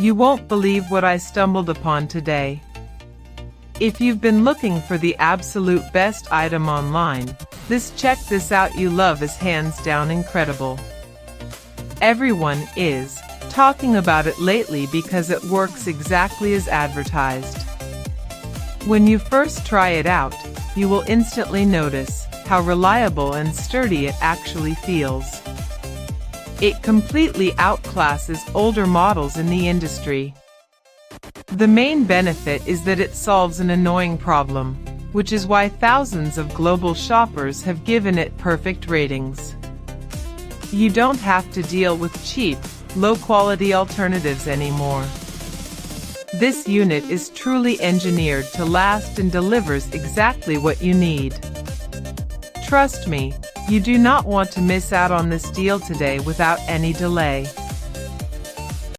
You won't believe what I stumbled upon today. If you've been looking for the absolute best item online, check this out. You love is hands down incredible. Everyone is talking about it lately because it works exactly as advertised. When you first try it out, you will instantly notice how reliable and sturdy it actually feels. It completely outclasses older models in the industry. The main benefit is that it solves an annoying problem, which is why thousands of global shoppers have given it perfect ratings. You don't have to deal with cheap, low-quality alternatives anymore. This unit is truly engineered to last and delivers exactly what you need. Trust me, you do not want to miss out on this deal today without any delay.